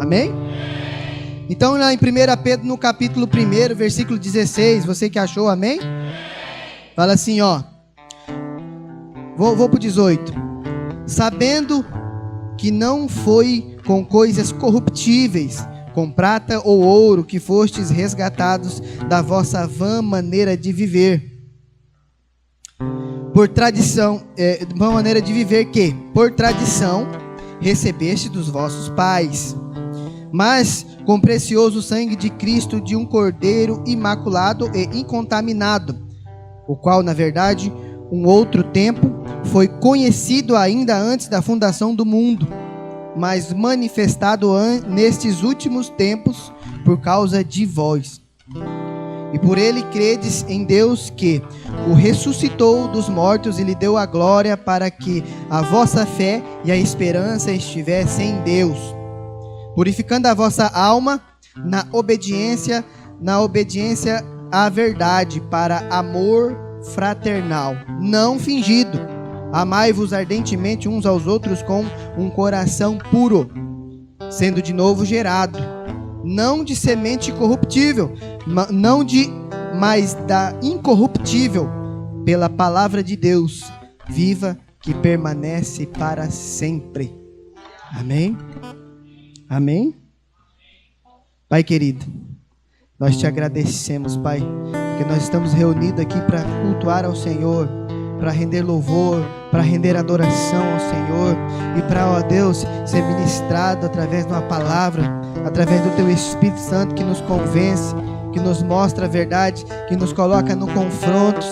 Amém? Então, lá em 1 Pedro, no capítulo 1, versículo 16, você que achou, amém? Fala assim, ó. Vou pro 18. Sabendo que não foi com coisas corruptíveis, com prata ou ouro, que fostes resgatados da vossa vã maneira de viver. Por tradição, uma maneira de viver que, por tradição, recebeste dos vossos pais, mas com precioso sangue de Cristo, de um cordeiro imaculado e incontaminado, o qual, na verdade, um outro tempo, foi conhecido ainda antes da fundação do mundo, mas manifestado nestes últimos tempos por causa de vós. E por ele credes em Deus, que o ressuscitou dos mortos e lhe deu a glória, para que a vossa fé e a esperança estivessem em Deus, purificando a vossa alma na obediência à verdade, para amor fraternal, não fingido. Amai-vos ardentemente uns aos outros com um coração puro, sendo de novo gerado, não de semente corruptível, mas da incorruptível, pela palavra de Deus, viva, que permanece para sempre. Amém? Amém? Pai querido, nós te agradecemos, Pai, porque nós estamos reunidos aqui para cultuar ao Senhor, para render louvor, para render adoração ao Senhor e para, ó Deus, ser ministrado através de uma palavra, através do Teu Espírito Santo, que nos convence, que nos mostra a verdade, que nos coloca no confronto.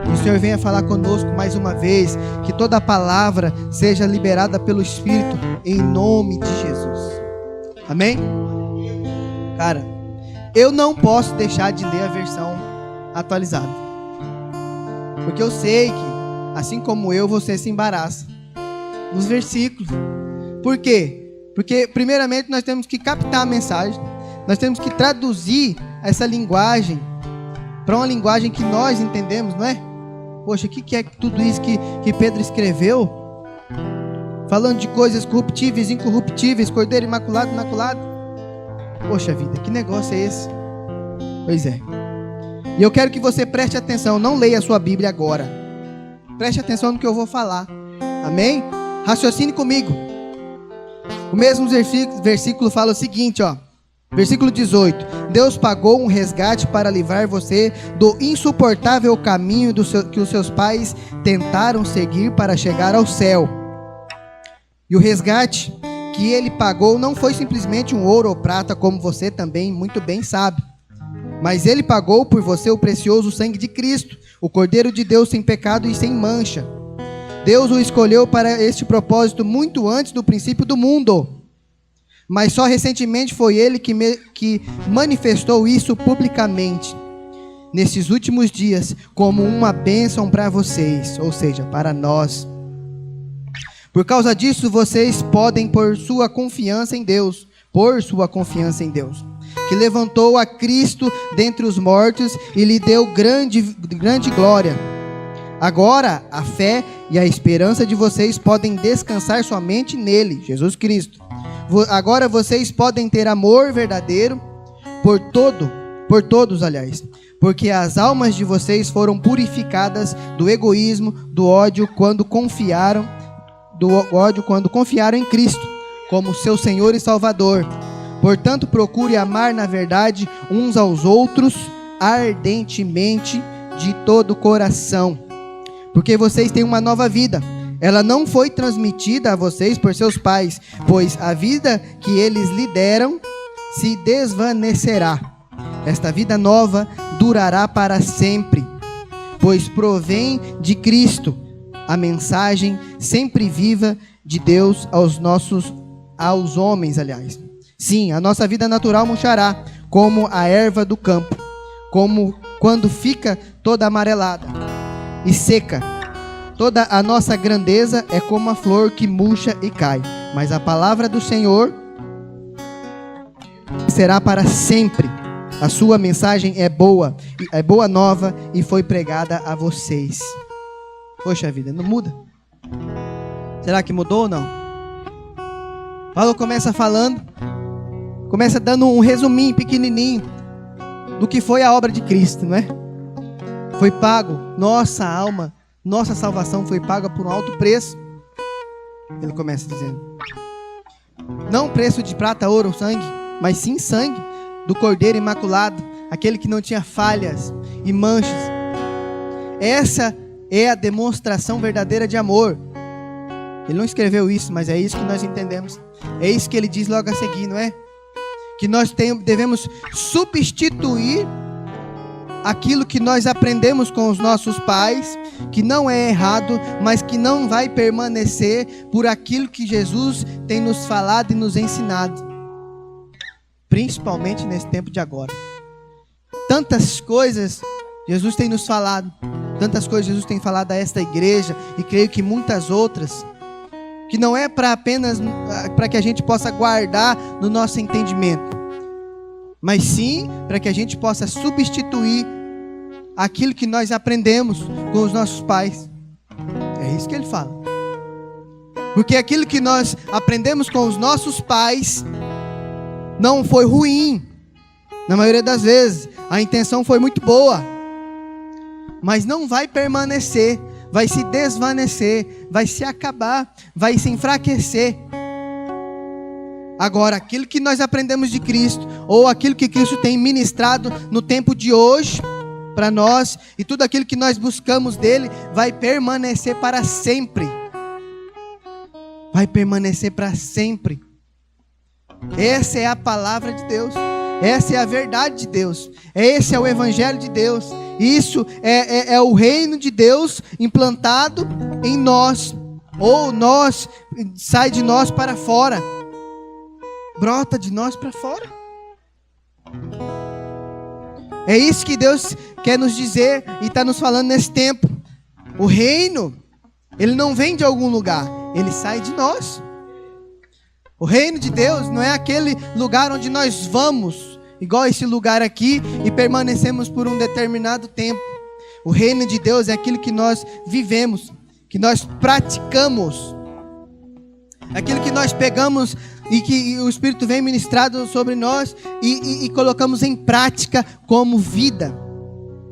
Que o Senhor venha falar conosco mais uma vez, que toda a palavra seja liberada pelo Espírito, em nome de Jesus. Amém? Cara, eu não posso deixar de ler a versão atualizada, porque eu sei que, assim como eu, você se embaraça nos versículos. Por quê? Porque, primeiramente, nós temos que captar a mensagem, nós temos que traduzir essa linguagem para uma linguagem que nós entendemos, não é? Poxa, o que é tudo isso que Pedro escreveu? Falando de coisas corruptíveis, incorruptíveis, cordeiro imaculado, imaculado. Poxa vida, que negócio é esse? Pois é. E eu quero que você preste atenção, não leia a sua Bíblia agora. Preste atenção no que eu vou falar. Amém? Raciocine comigo. O mesmo versículo fala o seguinte, ó. Versículo 18. Deus pagou um resgate para livrar você do insuportável caminho que os seus pais tentaram seguir para chegar ao céu. E o resgate que ele pagou não foi simplesmente um ouro ou prata, como você também muito bem sabe. Mas ele pagou por você o precioso sangue de Cristo, o Cordeiro de Deus sem pecado e sem mancha. Deus o escolheu para este propósito muito antes do princípio do mundo. Mas só recentemente foi ele que manifestou isso publicamente, nesses últimos dias, como uma bênção para vocês, ou seja, para nós. Por causa disso, vocês podem pôr sua confiança em Deus, que levantou a Cristo dentre os mortos e lhe deu grande glória. Agora, a fé e a esperança de vocês podem descansar somente nele, Jesus Cristo. Agora vocês podem ter amor verdadeiro por todos, porque as almas de vocês foram purificadas do egoísmo, do ódio quando confiaram em Cristo como seu Senhor e Salvador. Portanto, procure amar na verdade uns aos outros ardentemente de todo o coração, porque vocês têm uma nova vida. Ela não foi transmitida a vocês por seus pais, pois a vida que eles lhe deram se desvanecerá. Esta vida nova durará para sempre, pois provém de Cristo, a mensagem sempre viva de Deus aos homens. Sim, a nossa vida natural murchará, como a erva do campo, como quando fica toda amarelada e seca. Toda a nossa grandeza é como a flor que murcha e cai, mas a palavra do Senhor será para sempre. A sua mensagem é boa nova e foi pregada a vocês. Poxa vida, não muda? Será que mudou ou não? Paulo começa falando, começa dando um resuminho pequenininho do que foi a obra de Cristo, não é? Foi pago, nossa alma, nossa salvação foi paga por um alto preço. Ele começa dizendo: não preço de prata, ouro ou sangue, mas sim sangue do Cordeiro imaculado, aquele que não tinha falhas e manchas. Essa é a demonstração verdadeira de amor. Ele não escreveu isso, mas é isso que nós entendemos. É isso que ele diz logo a seguir, não é? Que nós devemos substituir aquilo que nós aprendemos com os nossos pais, que não é errado, mas que não vai permanecer, por aquilo que Jesus tem nos falado e nos ensinado, principalmente nesse tempo de agora. Tantas coisas Jesus tem nos falado, tantas coisas Jesus tem falado a esta igreja, e creio que muitas outras, que não é para apenas para que a gente possa guardar no nosso entendimento, mas sim para que a gente possa substituir aquilo que nós aprendemos com os nossos pais. É isso que ele fala. Porque aquilo que nós aprendemos com os nossos pais não foi ruim. Na maioria das vezes, a intenção foi muito boa, mas não vai permanecer, vai se desvanecer, vai se acabar, vai se enfraquecer. Agora, aquilo que nós aprendemos de Cristo, ou aquilo que Cristo tem ministrado no tempo de hoje para nós, e tudo aquilo que nós buscamos dele, vai permanecer para sempre. Vai permanecer para sempre. Essa é a palavra de Deus. Essa é a verdade de Deus. Esse é o evangelho de Deus. Isso é o reino de Deus implantado em nós. Ou nós, sai de nós para fora. Brota de nós para fora. É isso que Deus quer nos dizer e está nos falando nesse tempo. O reino, ele não vem de algum lugar, ele sai de nós. O reino de Deus não é aquele lugar onde nós vamos, igual esse lugar aqui, e permanecemos por um determinado tempo. O reino de Deus é aquilo que nós vivemos, que nós praticamos, aquilo que nós pegamos e que o Espírito vem ministrado sobre nós e colocamos em prática como vida,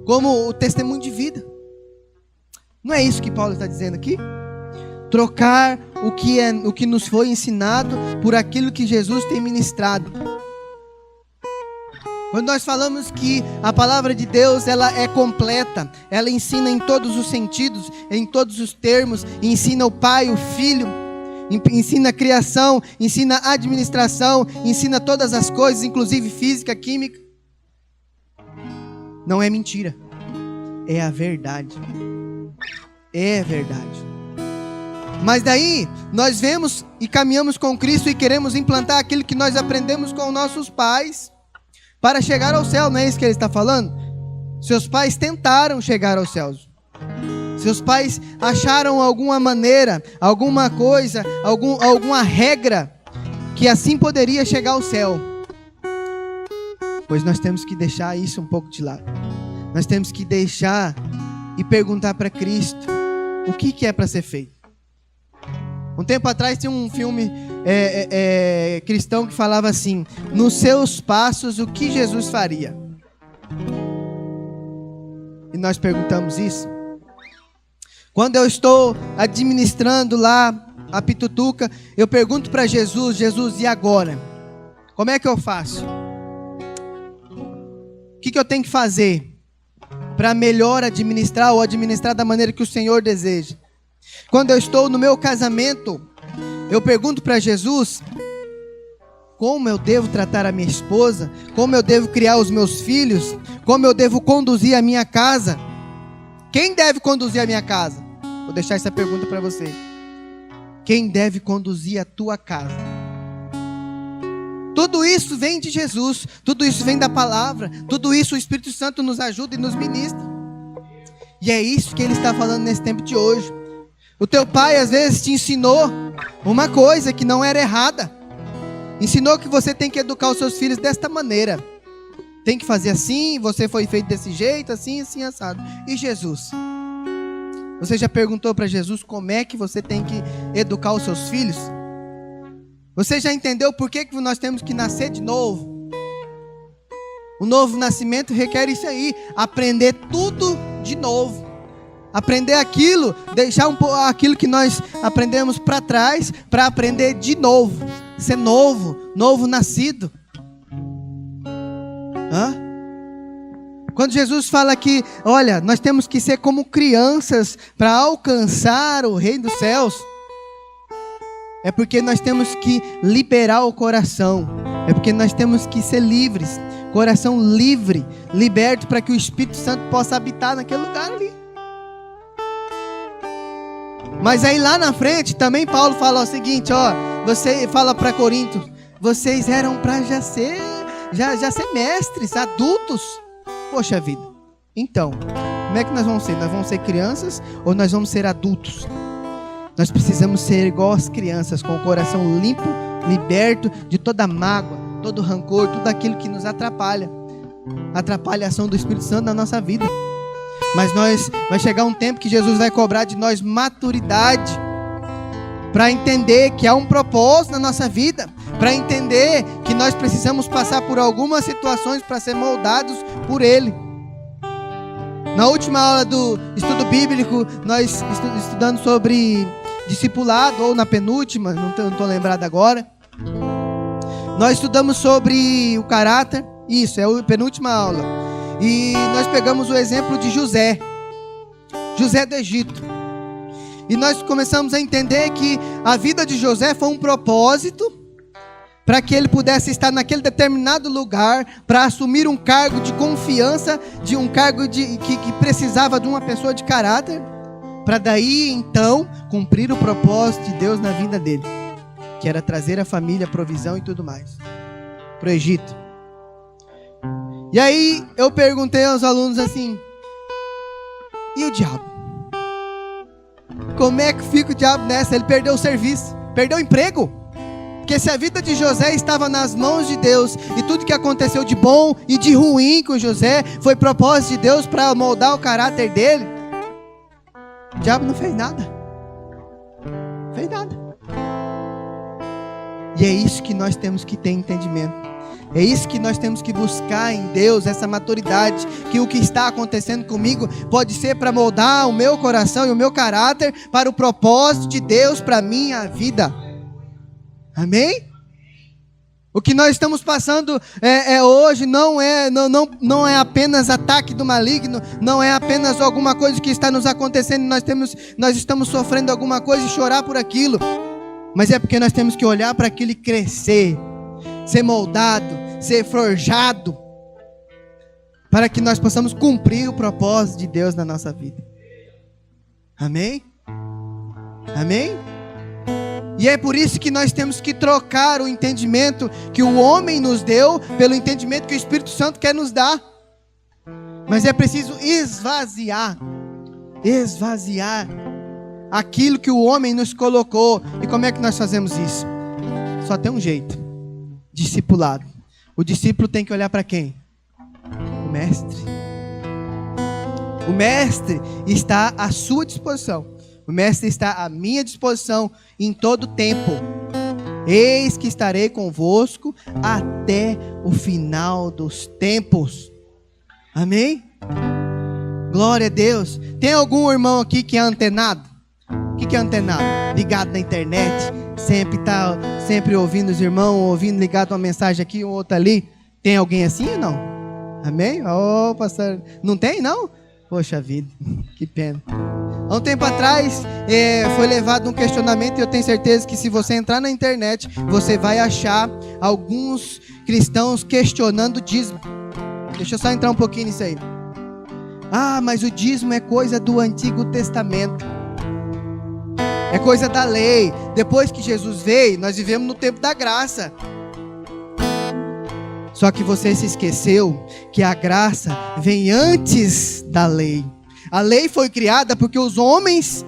como o testemunho de vida. Não é isso que Paulo está dizendo aqui? Trocar o que nos foi ensinado por aquilo que Jesus tem ministrado. Quando nós falamos que a palavra de Deus, ela é completa, ela ensina em todos os sentidos, em todos os termos, ensina o Pai, o Filho, ensina a criação, ensina a administração, ensina todas as coisas, inclusive física, química. Não é mentira, é a verdade. É verdade. Mas daí, nós vemos e caminhamos com Cristo e queremos implantar aquilo que nós aprendemos com nossos pais para chegar ao céu, não é isso que ele está falando? Seus pais tentaram chegar aos céus. Seus pais acharam alguma maneira, alguma coisa, alguma regra que assim poderia chegar ao céu. Pois nós temos que deixar isso um pouco de lado. Nós temos que deixar e perguntar para Cristo o que é para ser feito. Um tempo atrás tinha um filme cristão que falava assim: nos seus passos, o que Jesus faria? E nós perguntamos isso. Quando eu estou administrando lá a pitutuca, eu pergunto para Jesus: Jesus, e agora? Como é que eu faço? O que eu tenho que fazer para melhor administrar ou administrar da maneira que o Senhor deseja? Quando eu estou no meu casamento, eu pergunto para Jesus: como eu devo tratar a minha esposa? Como eu devo criar os meus filhos? Como eu devo conduzir a minha casa? Quem deve conduzir a minha casa? Vou deixar essa pergunta para você. Quem deve conduzir a tua casa? Tudo isso vem de Jesus, tudo isso vem da palavra, tudo isso o Espírito Santo nos ajuda e nos ministra. E é isso que ele está falando nesse tempo de hoje. O teu pai às vezes te ensinou uma coisa que não era errada. Ensinou que você tem que educar os seus filhos desta maneira. Tem que fazer assim, você foi feito desse jeito, assim, assim, assado. E Jesus? Você já perguntou para Jesus como é que você tem que educar os seus filhos? Você já entendeu por que nós temos que nascer de novo? O novo nascimento requer isso aí, aprender tudo de novo. Aprender aquilo, deixar aquilo que nós aprendemos para trás, para aprender de novo. Ser novo nascido. Quando Jesus fala que, olha, nós temos que ser como crianças para alcançar o reino dos céus, é porque nós temos que liberar o coração, é porque nós temos que ser livres, coração livre, liberto, para que o Espírito Santo possa habitar naquele lugar ali. Mas aí lá na frente, também Paulo fala o seguinte, você fala para Corinto, vocês eram para já ser mestres, adultos. Poxa vida, então, como é que nós vamos ser? Nós vamos ser crianças ou nós vamos ser adultos? Nós precisamos ser igual as crianças, com o coração limpo, liberto de toda mágoa, todo rancor, tudo aquilo que nos atrapalha a ação do Espírito Santo na nossa vida. Mas vai chegar um tempo que Jesus vai cobrar de nós maturidade, para entender que há um propósito na nossa vida, para entender que nós precisamos passar por algumas situações para ser moldados por Ele. Na última aula do estudo bíblico, nós estudando sobre discipulado, ou na penúltima, não estou lembrado agora, nós estudamos sobre o caráter, isso, é a penúltima aula, e nós pegamos o exemplo de José do Egito, e nós começamos a entender que a vida de José foi um propósito, para que ele pudesse estar naquele determinado lugar, para assumir um cargo de confiança, de um cargo que precisava de uma pessoa de caráter, para daí então cumprir o propósito de Deus na vida dele, que era trazer a família, a provisão e tudo mais para o Egito. E aí eu perguntei aos alunos assim, e o diabo? Como é que fica o diabo nessa? Ele perdeu o serviço, perdeu o emprego. Porque se a vida de José estava nas mãos de Deus, e tudo que aconteceu de bom e de ruim com José foi propósito de Deus para moldar o caráter dele, o diabo não fez nada. Fez nada. E é isso que nós temos que ter entendimento. É isso que nós temos que buscar em Deus, essa maturidade, que o que está acontecendo comigo pode ser para moldar o meu coração e o meu caráter para o propósito de Deus para a minha vida. Amém? O que nós estamos passando hoje não é apenas ataque do maligno, não é apenas alguma coisa que está nos acontecendo, nós estamos sofrendo alguma coisa e chorar por aquilo, mas é porque nós temos que olhar para aquilo e crescer, ser moldado, ser forjado, para que nós possamos cumprir o propósito de Deus na nossa vida. Amém? Amém? E é por isso que nós temos que trocar o entendimento que o homem nos deu pelo entendimento que o Espírito Santo quer nos dar. Mas é preciso esvaziar aquilo que o homem nos colocou. E como é que nós fazemos isso? Só tem um jeito: discipulado. O discípulo tem que olhar para quem? O mestre. O mestre está à sua disposição. O mestre está à minha disposição em todo tempo. Eis que estarei convosco até o final dos tempos. Amém? Glória a Deus. Tem algum irmão aqui que é antenado? O que é antenado? Ligado na internet, sempre ouvindo os irmãos, ligado uma mensagem aqui, outra ali. Tem alguém assim ou não? Amém? Ô, pastor, não tem não? Poxa vida, que pena. Há um tempo atrás foi levado um questionamento, e eu tenho certeza que se você entrar na internet, você vai achar alguns cristãos questionando o dízimo. Deixa eu só entrar um pouquinho nisso aí. Ah, mas o dízimo é coisa do Antigo Testamento, é coisa da lei. Depois que Jesus veio, nós vivemos no tempo da graça. Só que você se esqueceu que a graça vem antes da lei. A lei foi criada porque os homens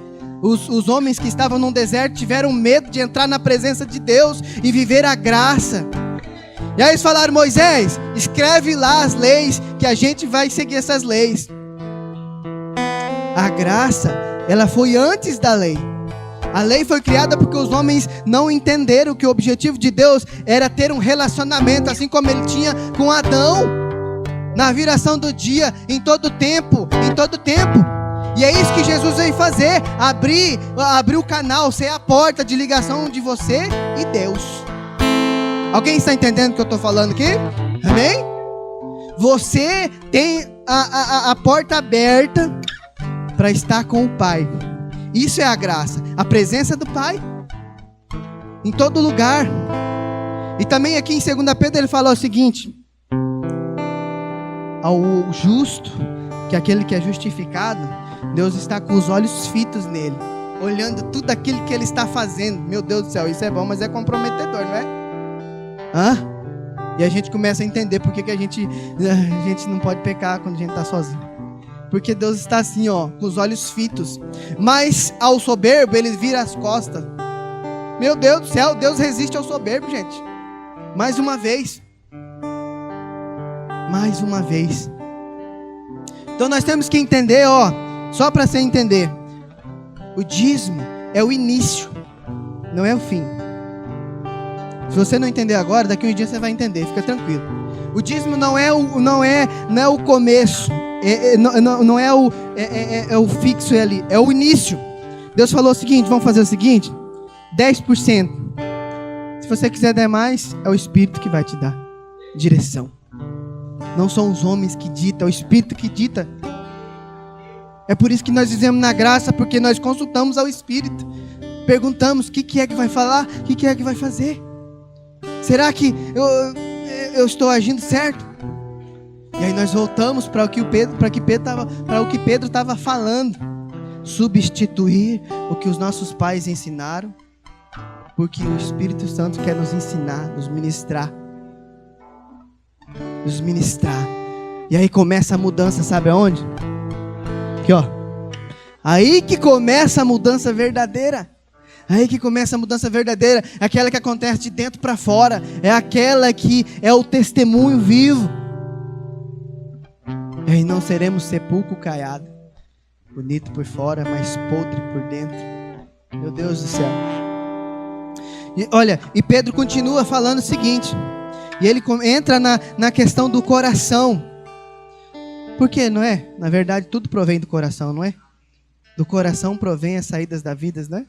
que estavam no deserto tiveram medo de entrar na presença de Deus e viver a graça. E aí eles falaram: Moisés, escreve lá as leis, que a gente vai seguir essas leis. A graça, ela foi antes da lei. A lei foi criada porque os homens não entenderam que o objetivo de Deus era ter um relacionamento, assim como ele tinha com Adão, na viração do dia, em todo tempo. E é isso que Jesus veio fazer, abrir o canal, ser a porta de ligação de você e Deus. Alguém está entendendo o que eu estou falando aqui? Amém? Você tem a porta aberta para estar com o Pai. Isso é a graça, a presença do Pai em todo lugar. E também aqui em 2 Pedro ele fala o seguinte: ao justo, que é aquele que é justificado, Deus está com os olhos fitos nele, olhando tudo aquilo que ele está fazendo. Meu Deus do céu, isso é bom, mas é comprometedor, não é? E a gente começa a entender por que a gente não pode pecar quando a gente está sozinho. Porque Deus está assim, com os olhos fitos. Mas ao soberbo ele vira as costas. Meu Deus do céu, Deus resiste ao soberbo, gente. Mais uma vez. Então nós temos que entender, só para você entender, o dízimo é o início, não é o fim. Se você não entender agora, daqui a uns dias você vai entender, fica tranquilo. O dízimo não é o começo, não é o fixo ali, é o início. Deus falou o seguinte: vamos fazer o seguinte, 10%. Se você quiser dar mais, é o Espírito que vai te dar direção. Não são os homens que ditam, é o Espírito que dita. É por isso que nós vivemos na graça, porque nós consultamos ao Espírito. Perguntamos: o que é que vai falar? O que é que vai fazer? Será que eu estou agindo certo? E aí nós voltamos para o que Pedro estava falando. Substituir o que os nossos pais ensinaram, porque o Espírito Santo quer nos ensinar, nos ministrar. E aí começa a mudança, sabe aonde? Aqui, aí que começa a mudança verdadeira. Aquela que acontece de dentro para fora. É aquela que é o testemunho vivo. E aí não seremos sepulcro caiado, bonito por fora, mas podre por dentro. Meu Deus do céu. E Pedro continua falando o seguinte. E ele entra na questão do coração. Porque, não é? Na verdade, tudo provém do coração, não é? Do coração provém as saídas da vida, não é?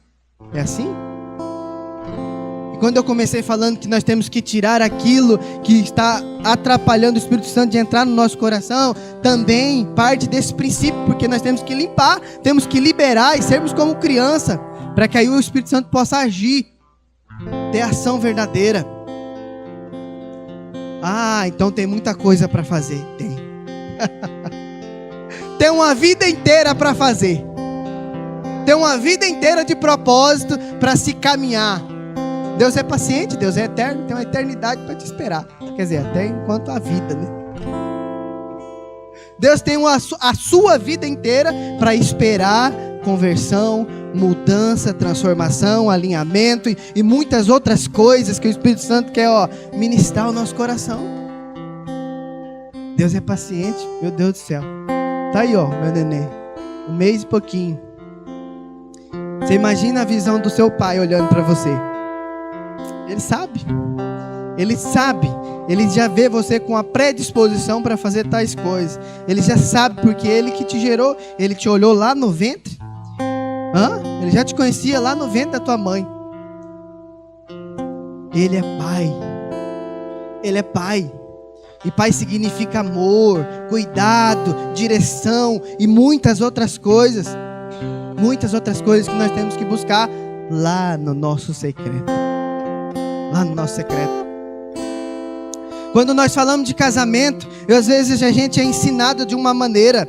É assim? E quando eu comecei falando que nós temos que tirar aquilo que está atrapalhando o Espírito Santo de entrar no nosso coração, também parte desse princípio, porque nós temos que limpar, temos que liberar e sermos como criança, para que aí o Espírito Santo possa agir, ter ação verdadeira. Então tem muita coisa para fazer. Tem uma vida inteira para fazer. Tem uma vida inteira de propósito para se caminhar. Deus é paciente, Deus é eterno, tem uma eternidade para te esperar. Quer dizer, até enquanto a vida, né? Deus tem a sua vida inteira para esperar conversão, mudança, transformação, alinhamento e muitas outras coisas que o Espírito Santo quer ministrar ao nosso coração. Deus é paciente, meu Deus do céu. Tá aí, meu neném, 1 mês e pouquinho. Você imagina a visão do seu pai olhando para você. Ele sabe, ele já vê você com a predisposição para fazer tais coisas. Ele já sabe, porque ele que te gerou, ele te olhou lá no ventre. Ele já te conhecia lá no ventre da tua mãe. Ele é pai. Ele é pai. E pai significa amor, cuidado, direção e muitas outras coisas. Muitas outras coisas que nós temos que buscar lá no nosso secreto. Lá no nosso secreto. Quando nós falamos de casamento, às vezes a gente é ensinado de uma maneira,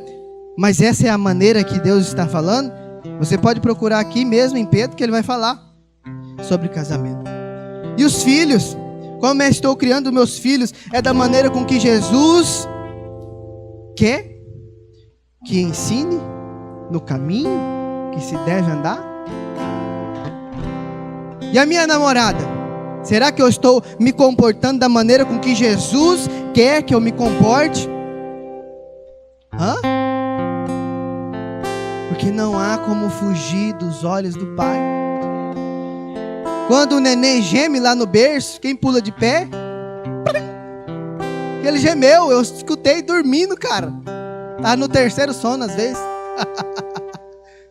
mas essa é a maneira que Deus está falando. Você pode procurar aqui mesmo em Pedro, que ele vai falar sobre casamento. E os filhos, como eu estou criando meus filhos, é da maneira com que Jesus quer que ensine no caminho que se deve andar. E a minha namorada, será que eu estou me comportando da maneira com que Jesus quer que eu me comporte? Porque não há como fugir dos olhos do Pai. Quando o neném geme lá no berço, quem pula de pé? Ele gemeu, eu escutei dormindo, cara. Tá no terceiro sono às vezes.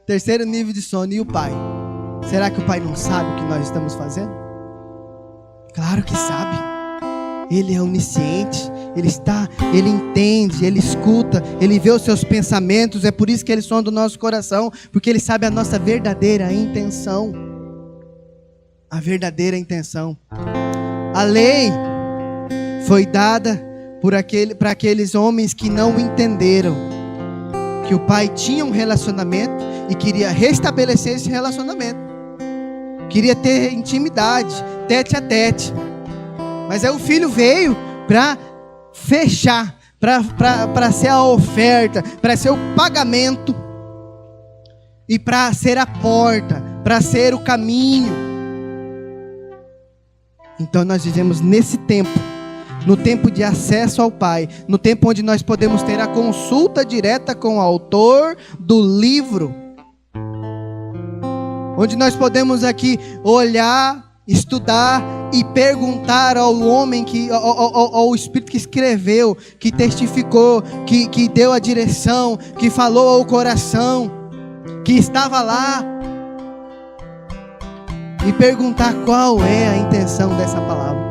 Terceiro nível de sono. E o pai? Será que o pai não sabe o que nós estamos fazendo? Claro que sabe. Ele é onisciente. Ele entende, ele escuta, ele vê os seus pensamentos. É por isso que ele sonda o nosso coração, porque ele sabe a nossa verdadeira intenção. A verdadeira intenção. A lei foi dada para aqueles homens que não entenderam que o pai tinha um relacionamento e queria restabelecer esse relacionamento. Queria ter intimidade, tete a tete. Mas aí o filho veio para fechar, para ser a oferta, para ser o pagamento e para ser a porta, para ser o caminho. Então nós vivemos nesse tempo, no tempo de acesso ao Pai, no tempo onde nós podemos ter a consulta direta com o autor do livro, onde nós podemos aqui olhar, estudar e perguntar ao homem, ao Espírito que escreveu, que testificou, que deu a direção, que falou ao coração, que estava lá, e perguntar qual é a intenção dessa palavra.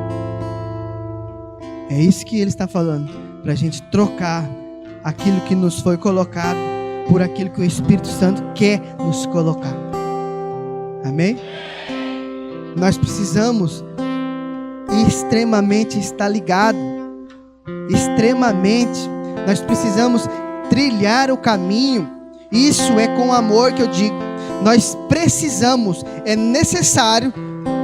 É isso que ele está falando, para a gente trocar aquilo que nos foi colocado por aquilo que o Espírito Santo quer nos colocar. Amém? Nós precisamos extremamente estar ligado, extremamente, nós precisamos trilhar o caminho. Isso é com amor que eu digo. Nós precisamos, é necessário,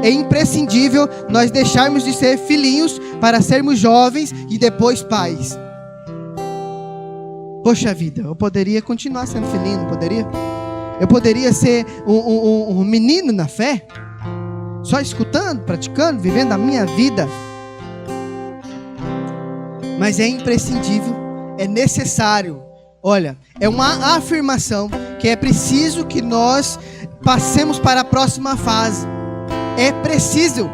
é imprescindível nós deixarmos de ser filhinhos para sermos jovens e depois pais. Poxa vida, eu poderia continuar sendo filhinho, não poderia? Eu poderia ser um menino na fé, só escutando, praticando, vivendo a minha vida. Mas é imprescindível, é necessário. Olha, é uma afirmação que é preciso que nós passemos para a próxima fase. É preciso.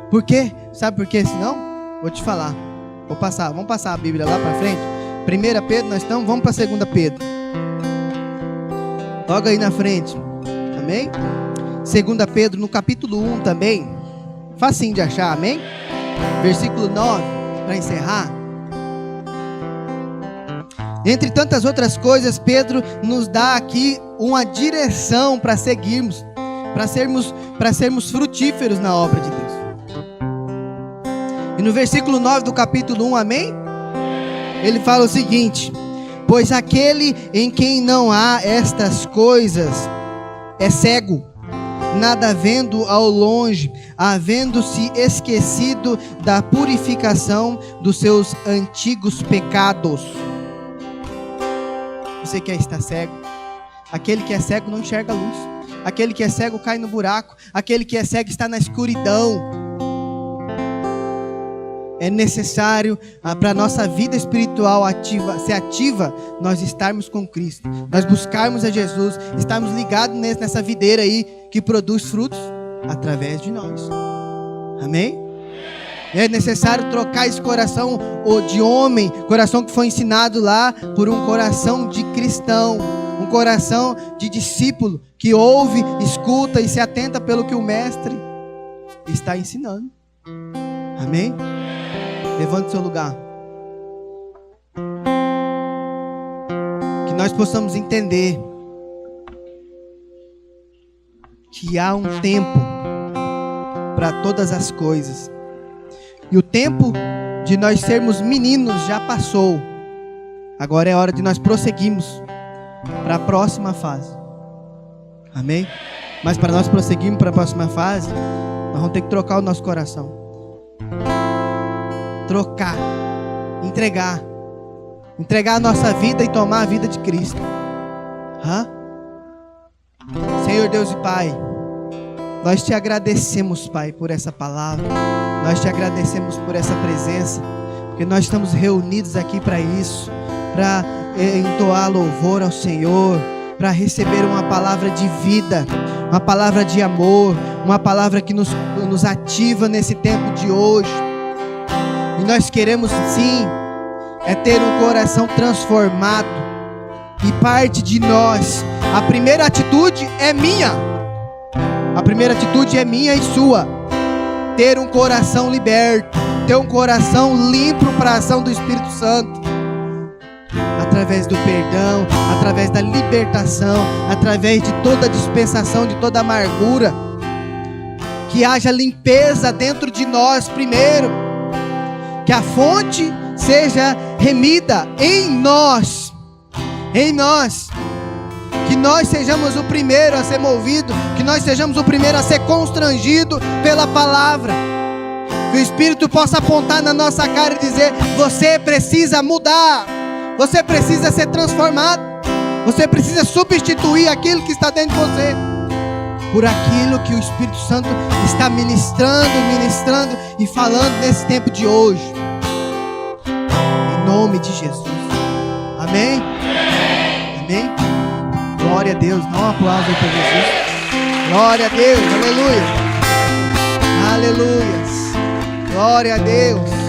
Por quê? Sabe por quê? Senão, vou te falar. Vamos passar a Bíblia lá para frente. 1 Pedro, nós estamos, vamos para 2 Pedro. Logo aí na frente. Amém? 2 Pedro, no capítulo 1 também. Facinho de achar, amém? Versículo 9, para encerrar. Entre tantas outras coisas, Pedro nos dá aqui uma direção para seguirmos, para sermos frutíferos na obra de Deus. E no versículo 9 do capítulo 1, amém? Ele fala o seguinte: pois aquele em quem não há estas coisas é cego, nada vendo ao longe, havendo-se esquecido da purificação dos seus antigos pecados. Você quer estar cego? Aquele que é cego não enxerga a luz. Aquele que é cego cai no buraco. Aquele que é cego está na escuridão. É necessário para a nossa vida espiritual ser ativa, nós estarmos com Cristo, nós buscarmos a Jesus, estarmos ligados nessa videira aí que produz frutos através de nós. Amém? É necessário trocar esse coração de homem, coração que foi ensinado lá, por um coração de cristão, um coração de discípulo, que ouve, escuta e se atenta pelo que o mestre está ensinando. Amém? Levante seu lugar. Que nós possamos entender que há um tempo para todas as coisas. E o tempo de nós sermos meninos já passou. Agora é hora de nós prosseguirmos para a próxima fase. Amém? Mas para nós prosseguirmos para a próxima fase, nós vamos ter que trocar o nosso coração. Trocar, entregar a nossa vida e tomar a vida de Cristo. Senhor Deus e Pai, nós te agradecemos, Pai, por essa palavra. Nós te agradecemos por essa presença, porque nós estamos reunidos aqui para isso, para entoar louvor ao Senhor, para receber uma palavra de vida, uma palavra de amor, uma palavra que nos ativa nesse tempo de hoje. E nós queremos sim, ter um coração transformado. E parte de nós, a primeira atitude é minha. A primeira atitude é minha e sua. Ter um coração liberto, ter um coração limpo para a ação do Espírito Santo. Através do perdão, através da libertação, através de toda a dispensação, de toda a amargura. Que haja limpeza dentro de nós primeiro. Que a fonte seja remida em nós. Em nós. Que nós sejamos o primeiro a ser movido. Que nós sejamos o primeiro a ser constrangido pela palavra. Que o Espírito possa apontar na nossa cara e dizer: você precisa mudar. Você precisa ser transformado. Você precisa substituir aquilo que está dentro de você por aquilo que o Espírito Santo está ministrando e falando nesse tempo de hoje. Em nome de Jesus. Amém? Amém? Glória a Deus. Dá um aplauso aí para Jesus. Glória a Deus. Aleluia. Aleluia. Glória a Deus.